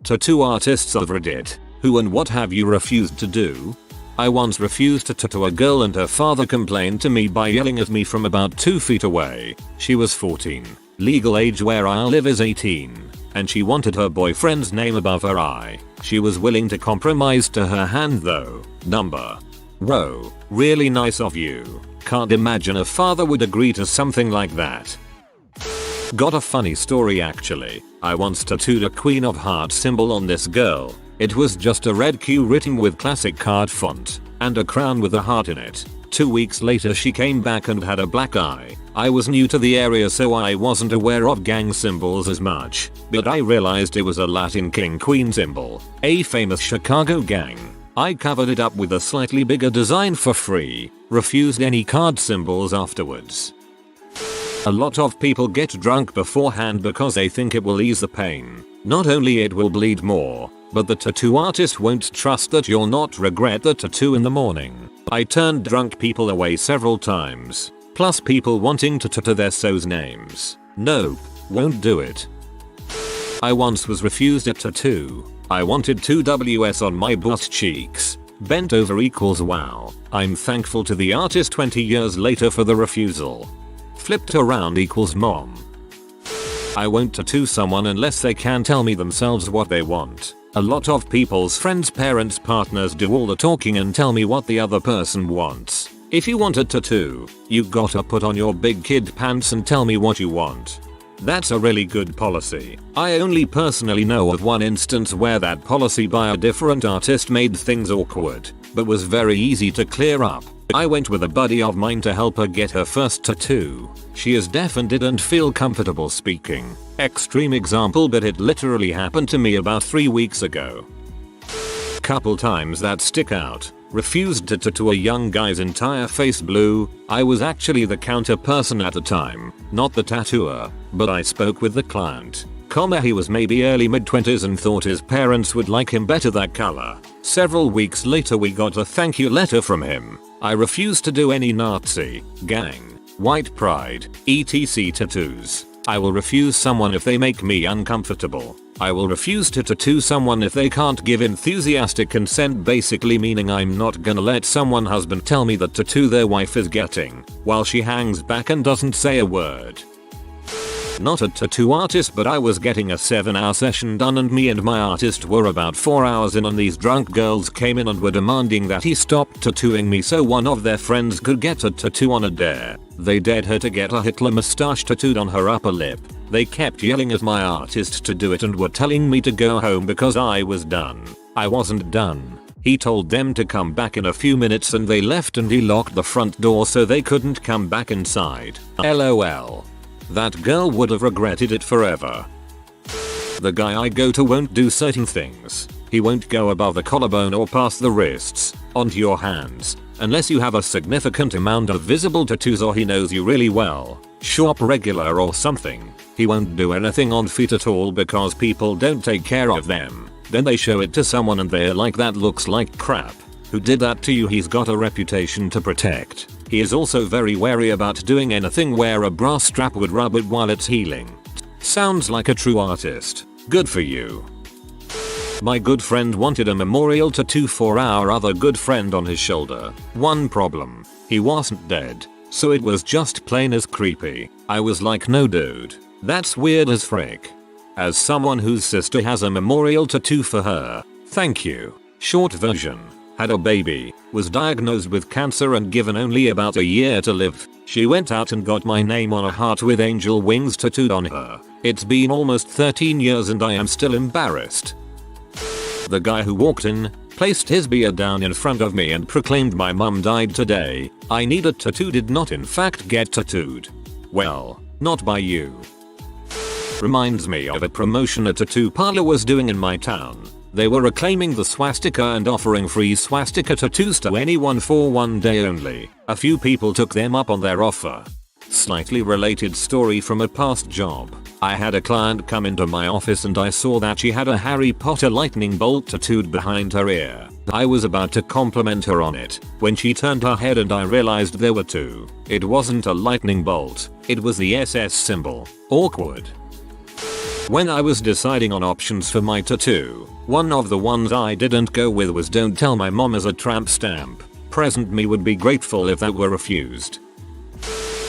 Tattoo artists of Reddit, who and what have you refused to do? I once refused to tattoo a girl and her father complained to me by yelling at me from about 2 feet away. She was 14. Legal age where I live is 18. And she wanted her boyfriend's name above her eye. She was willing to compromise to her hand though. Number. Whoa, really nice of you. Can't imagine a father would agree to something like that. Got a funny story actually. I once tattooed a Queen of Hearts symbol on this girl. It was just a red Q written with classic card font and a crown with a heart in it. 2 weeks later she came back and had a black eye. I was new to the area so I wasn't aware of gang symbols as much, but I realized it was a Latin king queen symbol, a famous Chicago gang. I covered it up with a slightly bigger design for free, refused any card symbols afterwards. A lot of people get drunk beforehand because they think it will ease the pain. Not only it will bleed more, but the tattoo artist won't trust that you'll not regret the tattoo in the morning. I turned drunk people away several times. Plus people wanting to tattoo their so's names. Nope, won't do it. I once was refused a tattoo. I wanted 2 Ws on my butt cheeks. Bent over equals wow. I'm thankful to the artist 20 years later for the refusal. Flipped around equals mom. I won't tattoo someone unless they can tell me themselves what they want. A lot of people's friends, parents, partners do all the talking and tell me what the other person wants. If you want a tattoo, you gotta put on your big kid pants and tell me what you want. That's a really good policy. I only personally know of one instance where that policy by a different artist made things awkward, but was very easy to clear up. I went with a buddy of mine to help her get her first tattoo. She is deaf and didn't feel comfortable speaking. Extreme example, but it literally happened to me about 3 weeks ago. Couple times that stick out. Refused to tattoo a young guy's entire face blue. I was actually the counter person at the time, not the tattooer, but I spoke with the client. He was maybe early mid-20s and thought his parents would like him better that color. Several weeks later we got a thank you letter from him. I refused to do any Nazi, gang, white pride, etc. tattoos. I will refuse someone if they make me uncomfortable. I will refuse to tattoo someone if they can't give enthusiastic consent, basically meaning I'm not gonna let someone's husband tell me the tattoo their wife is getting while she hangs back and doesn't say a word. Not a tattoo artist, but I was getting a 7-hour session done and me and my artist were about 4 hours in and these drunk girls came in and were demanding that he stop tattooing me so one of their friends could get a tattoo on a dare. They dared her to get a Hitler mustache tattooed on her upper lip. They kept yelling at my artist to do it and were telling me to go home because I was done. I wasn't done. He told them to come back in a few minutes and they left and he locked the front door so they couldn't come back inside. LOL. That girl would have regretted it forever. The guy I go to won't do certain things. He won't go above the collarbone or past the wrists, onto your hands, unless you have a significant amount of visible tattoos or he knows you really well, shop regular or something. He won't do anything on feet at all because people don't take care of them. Then they show it to someone and they're like, that looks like crap. Who did that to you? He's got a reputation to protect. He is also very wary about doing anything where a brass strap would rub it while it's healing. Sounds like a true artist. Good for you. My good friend wanted a memorial tattoo for our other good friend on his shoulder. One problem. He wasn't dead. So it was just plain as creepy. I was like, no dude. That's weird as frick. As someone whose sister has a memorial tattoo for her, thank you. Short version. Had a baby, was diagnosed with cancer and given only about a year to live. She went out and got my name on a heart with angel wings tattooed on her. It's been almost 13 years and I am still embarrassed. The guy who walked in, placed his beer down in front of me and proclaimed my mum died today. I need a tattoo did not in fact get tattooed. Well, not by you. Reminds me of a promotion a tattoo parlor was doing in my town. They were reclaiming the swastika and offering free swastika tattoos to anyone for one day only. A few people took them up on their offer. Slightly related story from a past job. I had a client come into my office and I saw that she had a Harry Potter lightning bolt tattooed behind her ear. I was about to compliment her on it when she turned her head and I realized there were two. It wasn't a lightning bolt, it was the SS symbol. Awkward. When I was deciding on options for my tattoo, one of the ones I didn't go with was "Don't tell my mom" as a tramp stamp. Present me would be grateful if that were refused.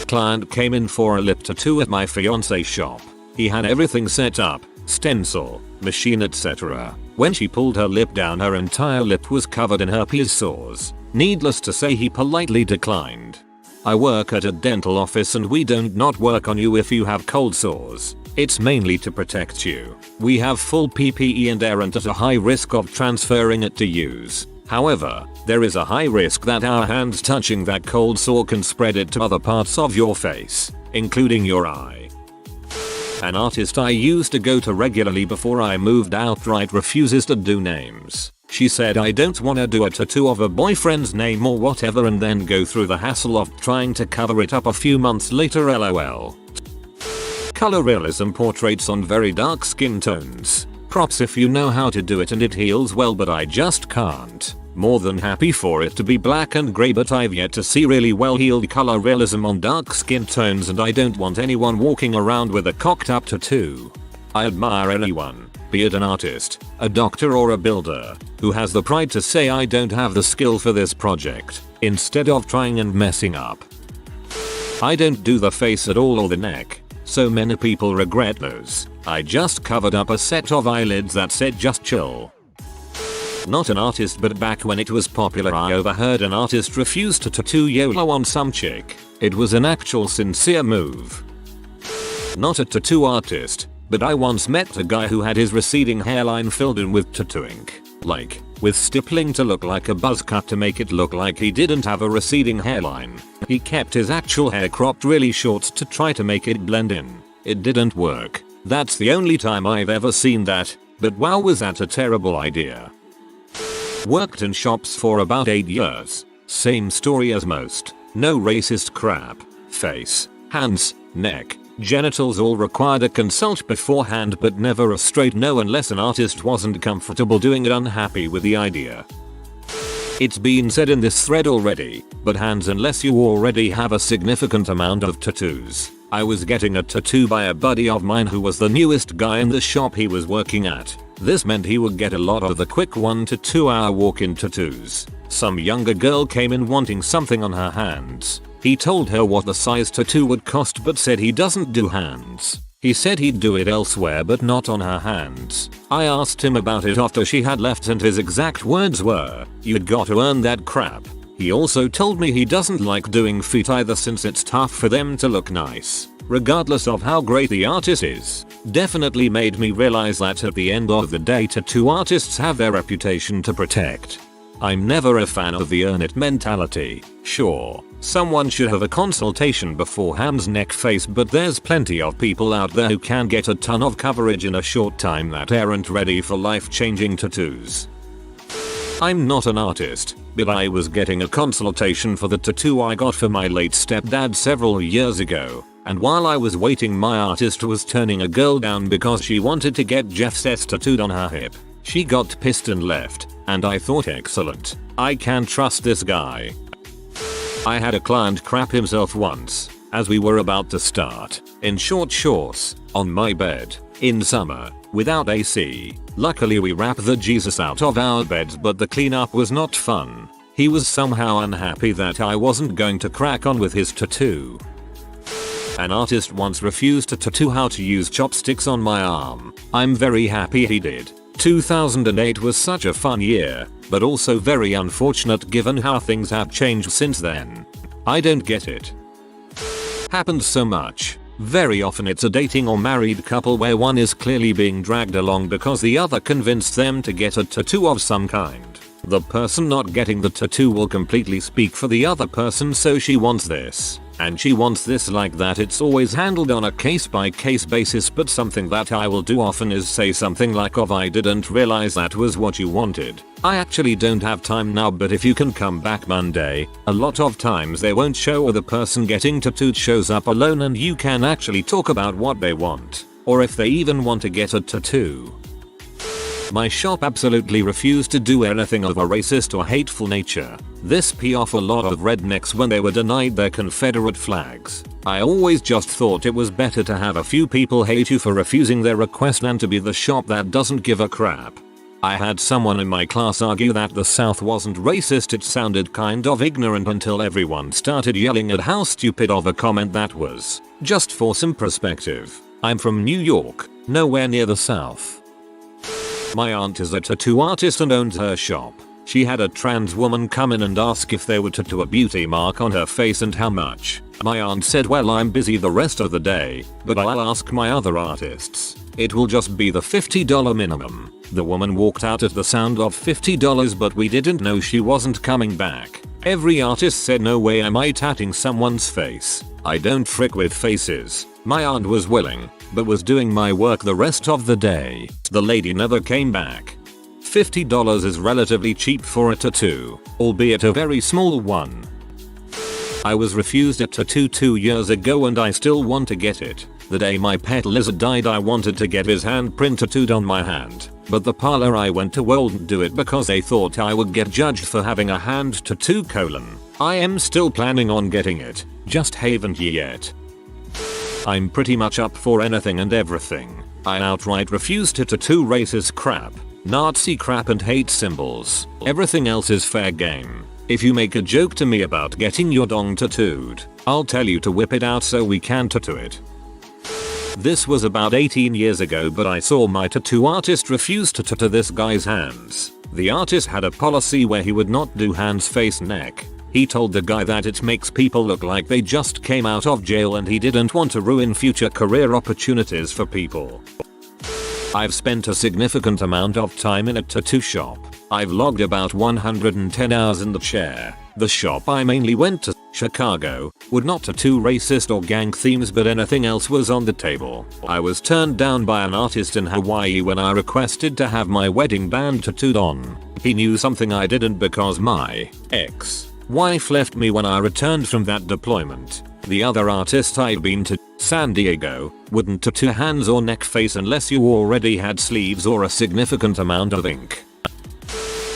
Client came in for a lip tattoo at my fiance's shop. He had everything set up, stencil, machine, etc. When she pulled her lip down, her entire lip was covered in herpes sores. Needless to say, he politely declined. I work at a dental office and we don't not work on you if you have cold sores. It's mainly to protect you. We have full PPE and aren't at a high risk of transferring it to use. However, there is a high risk that our hands touching that cold sore can spread it to other parts of your face, including your eye. An artist I used to go to regularly before I moved outright refuses to do names. She said, "I don't wanna do a tattoo of a boyfriend's name or whatever and then go through the hassle of trying to cover it up a few months later, lol." Color realism portraits on very dark skin tones. Props if you know how to do it and it heals well, but I just can't. More than happy for it to be black and grey, but I've yet to see really well healed color realism on dark skin tones, and I don't want anyone walking around with a cocked up tattoo. I admire anyone, be it an artist, a doctor or a builder, who has the pride to say "I don't have the skill for this project," instead of trying and messing up. I don't do the face at all or the neck. So many people regret those. I just covered up a set of eyelids that said "just chill." Not an artist, but back when it was popular, I overheard an artist refuse to tattoo YOLO on some chick. It was an actual sincere move. Not a tattoo artist, but I once met a guy who had his receding hairline filled in with tattoo ink. Like, with stippling to look like a buzz cut to make it look like he didn't have a receding hairline. He kept his actual hair cropped really short to try to make it blend in. It didn't work. That's the only time I've ever seen that, but wow, was that a terrible idea. Worked in shops for about 8 years. Same story as most. No racist crap. Face, hands, neck, genitals all required a consult beforehand, but never a straight no unless an artist wasn't comfortable doing it, unhappy with the idea. It's been said in this thread already, but hands unless you already have a significant amount of tattoos. I was getting a tattoo by a buddy of mine who was the newest guy in the shop he was working at. This meant he would get a lot of the quick 1 to 2 hour walk-in tattoos. Some younger girl came in wanting something on her hands. He told her what the size tattoo would cost, but said he doesn't do hands. He said he'd do it elsewhere but not on her hands. I asked him about it after she had left and his exact words were, "You got to earn that crap." He also told me he doesn't like doing feet either since it's tough for them to look nice, regardless of how great the artist is. Definitely made me realize that at the end of the day, tattoo artists have their reputation to protect. I'm never a fan of the earn it mentality. Sure, someone should have a consultation before hands, neck, face, but there's plenty of people out there who can get a ton of coverage in a short time that aren't ready for life-changing tattoos. I'm not an artist, but I was getting a consultation for the tattoo I got for my late stepdad several years ago, and while I was waiting, my artist was turning a girl down because she wanted to get Jeff's S tattooed on her hip. She got pissed and left, and I thought, excellent, I can trust this guy. I had a client crap himself once, as we were about to start, in short shorts, on my bed, in summer, without AC. Luckily we wrapped the Jesus out of our beds, but the cleanup was not fun. He was somehow unhappy that I wasn't going to crack on with his tattoo. An artist once refused to tattoo how to use chopsticks on my arm. I'm very happy he did. 2008 was such a fun year, but also very unfortunate given how things have changed since then. I don't get it. Happens so much. Very often it's a dating or married couple where one is clearly being dragged along because the other convinced them to get a tattoo of some kind. The person not getting the tattoo will completely speak for the other person, so she wants this, and she wants this, like that. It's always handled on a case-by-case basis, but something that I will do often is say something like, "Oh, I didn't realize that was what you wanted. I actually don't have time now, but if you can come back Monday." A lot of times they won't show, or the person getting tattooed shows up alone and you can actually talk about what they want, or if they even want to get a tattoo. My shop absolutely refused to do anything of a racist or hateful nature. This pissed off a lot of rednecks when they were denied their Confederate flags. I always just thought it was better to have a few people hate you for refusing their request than to be the shop that doesn't give a crap. I had someone in my class argue that the South wasn't racist. It sounded kind of ignorant until everyone started yelling at how stupid of a comment that was. Just for some perspective, I'm from New York, nowhere near the South. My aunt is a tattoo artist and owns her shop. She had a trans woman come in and ask if they would tattoo a beauty mark on her face and how much. My aunt said, well, I'm busy the rest of the day, but I'll ask my other artists. It will just be the $50 minimum. The woman walked out at the sound of $50, but we didn't know she wasn't coming back. Every artist said, no way am I tattooing someone's face. I don't frick with faces. My aunt was willing, but was doing my work the rest of the day. The lady never came back. $50 is relatively cheap for a tattoo, albeit a very small one. I was refused a tattoo 2 years ago and I still want to get it. The day my pet lizard died, I wanted to get his handprint tattooed on my hand, but the parlor I went to wouldn't do it because they thought I would get judged for having a hand tattoo : I am still planning on getting it, just haven't yet. I'm pretty much up for anything and everything. I outright refuse to tattoo racist crap, Nazi crap and hate symbols. Everything else is fair game. If you make a joke to me about getting your dong tattooed, I'll tell you to whip it out so we can tattoo it. This was about 18 years ago, but I saw my tattoo artist refuse to tattoo this guy's hands. The artist had a policy where he would not do hands, face, neck. He told the guy that it makes people look like they just came out of jail and he didn't want to ruin future career opportunities for people. I've spent a significant amount of time in a tattoo shop. I've logged about 110 hours in the chair. The shop I mainly went to, Chicago, would not tattoo racist or gang themes, but anything else was on the table. I was turned down by an artist in Hawaii when I requested to have my wedding band tattooed on. He knew something I didn't because my ex-wife left me when I returned from that deployment. The other artist I'd been to, San Diego, wouldn't tattoo hands or neck, face unless you already had sleeves or a significant amount of ink.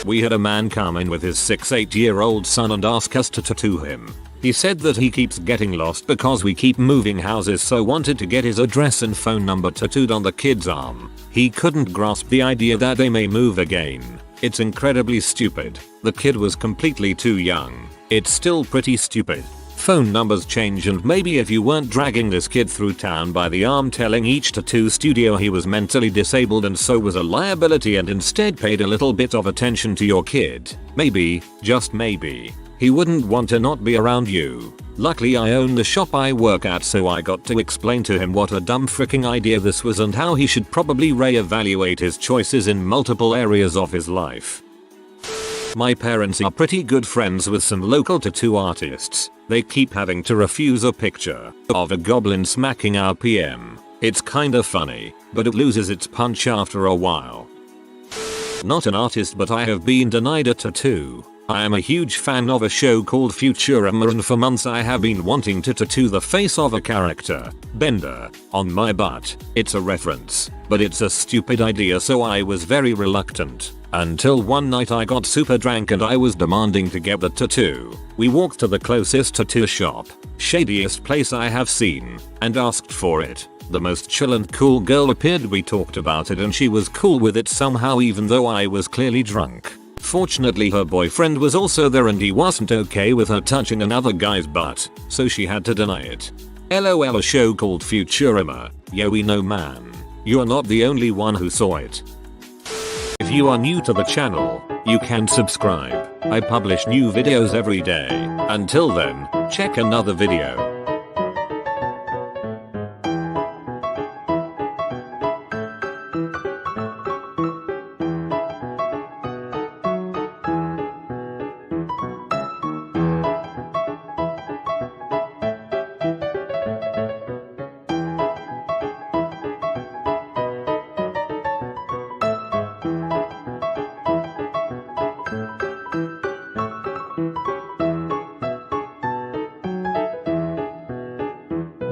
We had a man come in with his 8-year-old son and ask us to tattoo him. He said that he keeps getting lost because we keep moving houses, so wanted to get his address and phone number tattooed on the kid's arm. He couldn't grasp the idea that they may move again. It's incredibly stupid. The kid was completely too young. It's still pretty stupid. Phone numbers change, and maybe if you weren't dragging this kid through town by the arm telling each tattoo studio he was mentally disabled and so was a liability, and instead paid a little bit of attention to your kid, maybe, just maybe, he wouldn't want to not be around you. Luckily I own the shop I work at, so I got to explain to him what a dumb freaking idea this was and how he should probably reevaluate his choices in multiple areas of his life. My parents are pretty good friends with some local tattoo artists. They keep having to refuse a picture of a goblin smacking our PM. It's kinda funny, but it loses its punch after a while. Not an artist, but I have been denied a tattoo. I am a huge fan of a show called Futurama, and for months I have been wanting to tattoo the face of a character, Bender, on my butt. It's a reference, but it's a stupid idea, so I was very reluctant. Until one night I got super drunk and I was demanding to get the tattoo. We walked to the closest tattoo shop, shadiest place I have seen, and asked for it. The most chill and cool girl appeared. We talked about it and she was cool with it somehow, even though I was clearly drunk. Fortunately her boyfriend was also there and he wasn't okay with her touching another guy's butt, so she had to deny it. LOL, a show called Futurama. Yo, we know, man. You're not the only one who saw it. If you are new to the channel, you can subscribe. I publish new videos every day. Until then, check another video.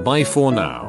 Bye for now.